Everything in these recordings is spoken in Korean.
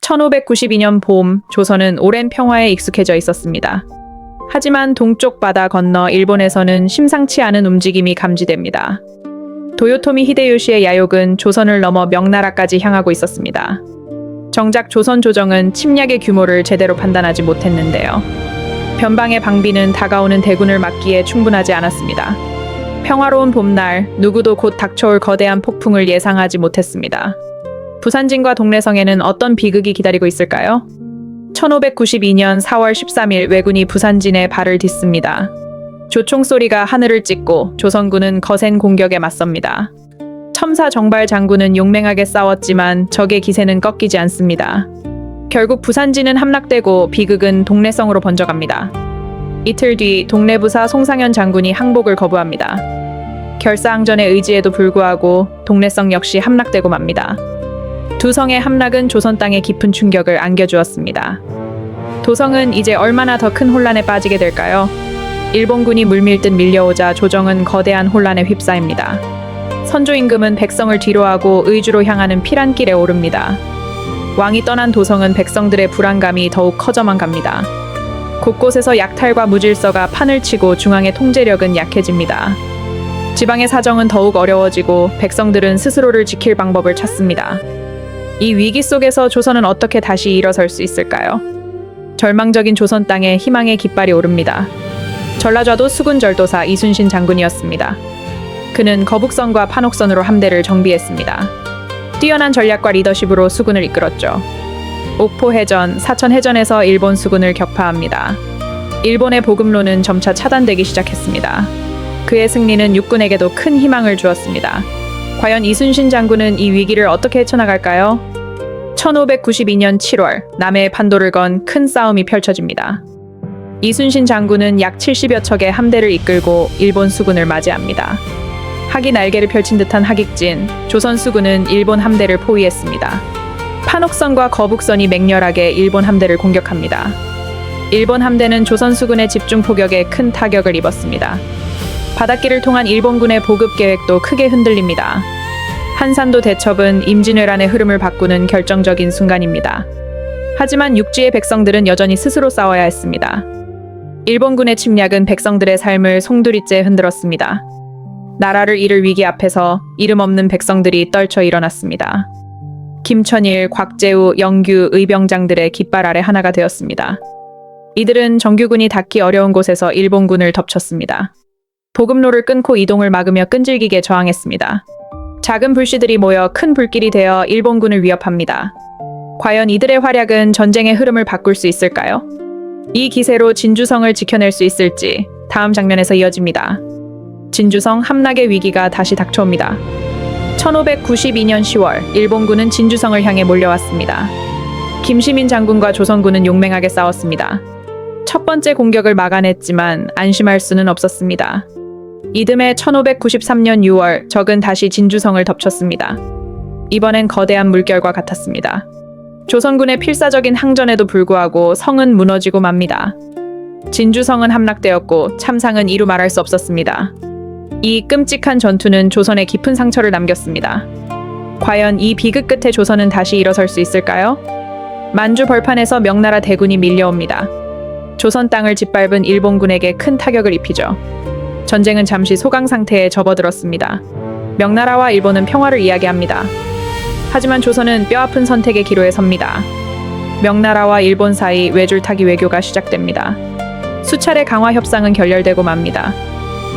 1592년 봄, 조선은 오랜 평화에 익숙해져 있었습니다. 하지만 동쪽 바다 건너 일본에서는 심상치 않은 움직임이 감지됩니다. 도요토미 히데요시의 야욕은 조선을 넘어 명나라까지 향하고 있었습니다. 정작 조선 조정은 침략의 규모를 제대로 판단하지 못했는데요. 변방의 방비는 다가오는 대군을 막기에 충분하지 않았습니다. 평화로운 봄날, 누구도 곧 닥쳐올 거대한 폭풍을 예상하지 못했습니다. 부산진과 동래성에는 어떤 비극이 기다리고 있을까요? 1592년 4월 13일 왜군이 부산진에 발을 딛습니다. 조총소리가 하늘을 찢고 조선군은 거센 공격에 맞섭니다. 첨사 정발 장군은 용맹하게 싸웠지만 적의 기세는 꺾이지 않습니다. 결국 부산진은 함락되고 비극은 동래성으로 번져갑니다. 이틀 뒤 동래부사 송상현 장군이 항복을 거부합니다. 결사항전의 의지에도 불구하고 동래성 역시 함락되고 맙니다. 두 성의 함락은 조선 땅에 깊은 충격을 안겨주었습니다. 도성은 이제 얼마나 더 큰 혼란에 빠지게 될까요? 일본군이 물밀듯 밀려오자 조정은 거대한 혼란에 휩싸입니다. 선조 임금은 백성을 뒤로하고 의주로 향하는 피란길에 오릅니다. 왕이 떠난 도성은 백성들의 불안감이 더욱 커져만 갑니다. 곳곳에서 약탈과 무질서가 판을 치고 중앙의 통제력은 약해집니다. 지방의 사정은 더욱 어려워지고 백성들은 스스로를 지킬 방법을 찾습니다. 이 위기 속에서 조선은 어떻게 다시 일어설 수 있을까요? 절망적인 조선 땅에 희망의 깃발이 오릅니다. 전라좌도 수군절도사 이순신 장군이었습니다. 그는 거북선과 판옥선으로 함대를 정비했습니다. 뛰어난 전략과 리더십으로 수군을 이끌었죠. 옥포해전, 사천해전에서 일본 수군을 격파합니다. 일본의 보급로는 점차 차단되기 시작했습니다. 그의 승리는 육군에게도 큰 희망을 주었습니다. 과연 이순신 장군은 이 위기를 어떻게 헤쳐나갈까요? 1592년 7월, 남해의 판도를 건 큰 싸움이 펼쳐집니다. 이순신 장군은 약 70여 척의 함대를 이끌고 일본 수군을 맞이합니다. 학이 날개를 펼친 듯한 하객진, 조선 수군은 일본 함대를 포위했습니다. 판옥선과 거북선이 맹렬하게 일본 함대를 공격합니다. 일본 함대는 조선 수군의 집중 포격에 큰 타격을 입었습니다. 바닷길을 통한 일본군의 보급 계획도 크게 흔들립니다. 한산도 대첩은 임진왜란의 흐름을 바꾸는 결정적인 순간입니다. 하지만 육지의 백성들은 여전히 스스로 싸워야 했습니다. 일본군의 침략은 백성들의 삶을 송두리째 흔들었습니다. 나라를 잃을 위기 앞에서 이름 없는 백성들이 떨쳐 일어났습니다. 김천일, 곽재우, 영규, 의병장들의 깃발 아래 하나가 되었습니다. 이들은 정규군이 닿기 어려운 곳에서 일본군을 덮쳤습니다. 보급로를 끊고 이동을 막으며 끈질기게 저항했습니다. 작은 불씨들이 모여 큰 불길이 되어 일본군을 위협합니다. 과연 이들의 활약은 전쟁의 흐름을 바꿀 수 있을까요? 이 기세로 진주성을 지켜낼 수 있을지 다음 장면에서 이어집니다. 진주성 함락의 위기가 다시 닥쳐옵니다. 1592년 10월, 일본군은 진주성을 향해 몰려왔습니다. 김시민 장군과 조선군은 용맹하게 싸웠습니다. 첫 번째 공격을 막아냈지만 안심할 수는 없었습니다. 이듬해 1593년 6월, 적은 다시 진주성을 덮쳤습니다. 이번엔 거대한 물결과 같았습니다. 조선군의 필사적인 항전에도 불구하고 성은 무너지고 맙니다. 진주성은 함락되었고 참상은 이루 말할 수 없었습니다. 이 끔찍한 전투는 조선에 깊은 상처를 남겼습니다. 과연 이 비극 끝에 조선은 다시 일어설 수 있을까요? 만주 벌판에서 명나라 대군이 밀려옵니다. 조선 땅을 짓밟은 일본군에게 큰 타격을 입히죠. 전쟁은 잠시 소강 상태에 접어들었습니다. 명나라와 일본은 평화를 이야기합니다. 하지만 조선은 뼈아픈 선택의 기로에 섭니다. 명나라와 일본 사이 외줄타기 외교가 시작됩니다. 수차례 강화 협상은 결렬되고 맙니다.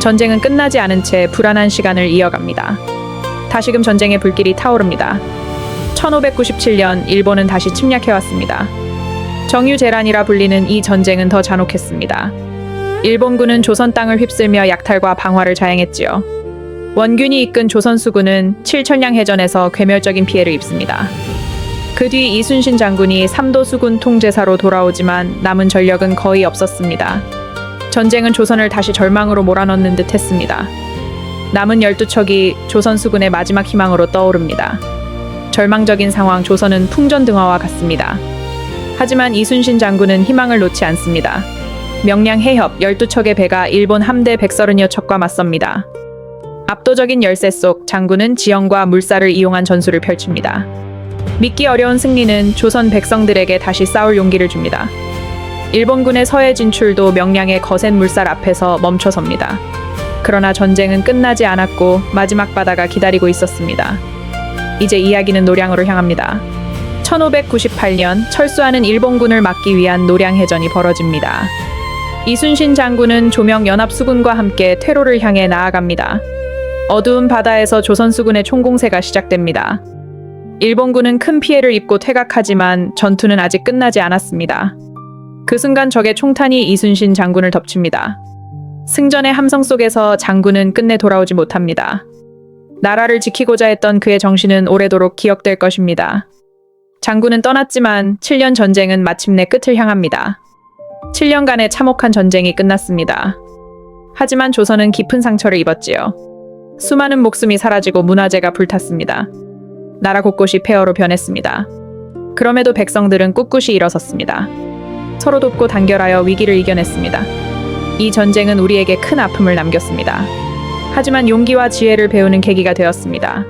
전쟁은 끝나지 않은 채 불안한 시간을 이어갑니다. 다시금 전쟁의 불길이 타오릅니다. 1597년 일본은 다시 침략해왔습니다. 정유재란이라 불리는 이 전쟁은 더 잔혹했습니다. 일본군은 조선 땅을 휩쓸며 약탈과 방화를 자행했지요. 원균이 이끈 조선 수군은 칠천량 해전에서 괴멸적인 피해를 입습니다. 그 뒤 이순신 장군이 삼도 수군 통제사로 돌아오지만 남은 전력은 거의 없었습니다. 전쟁은 조선을 다시 절망으로 몰아넣는 듯 했습니다. 남은 12척이 조선 수군의 마지막 희망으로 떠오릅니다. 절망적인 상황, 조선은 풍전등화와 같습니다. 하지만 이순신 장군은 희망을 놓지 않습니다. 명량 해협 12척의 배가 일본 함대 130여 척과 맞섭니다. 압도적인 열세 속 장군은 지형과 물살을 이용한 전술을 펼칩니다. 믿기 어려운 승리는 조선 백성들에게 다시 싸울 용기를 줍니다. 일본군의 서해 진출도 명량의 거센 물살 앞에서 멈춰섭니다. 그러나 전쟁은 끝나지 않았고 마지막 바다가 기다리고 있었습니다. 이제 이야기는 노량으로 향합니다. 1598년 철수하는 일본군을 막기 위한 노량해전이 벌어집니다. 이순신 장군은 조명 연합수군과 함께 퇴로를 향해 나아갑니다. 어두운 바다에서 조선 수군의 총공세가 시작됩니다. 일본군은 큰 피해를 입고 퇴각하지만 전투는 아직 끝나지 않았습니다. 그 순간 적의 총탄이 이순신 장군을 덮칩니다. 승전의 함성 속에서 장군은 끝내 돌아오지 못합니다. 나라를 지키고자 했던 그의 정신은 오래도록 기억될 것입니다. 장군은 떠났지만 7년 전쟁은 마침내 끝을 향합니다. 7년간의 참혹한 전쟁이 끝났습니다. 하지만 조선은 깊은 상처를 입었지요. 수많은 목숨이 사라지고 문화재가 불탔습니다. 나라 곳곳이 폐허로 변했습니다. 그럼에도 백성들은 꿋꿋이 일어섰습니다. 서로 돕고 단결하여 위기를 이겨냈습니다. 이 전쟁은 우리에게 큰 아픔을 남겼습니다. 하지만 용기와 지혜를 배우는 계기가 되었습니다.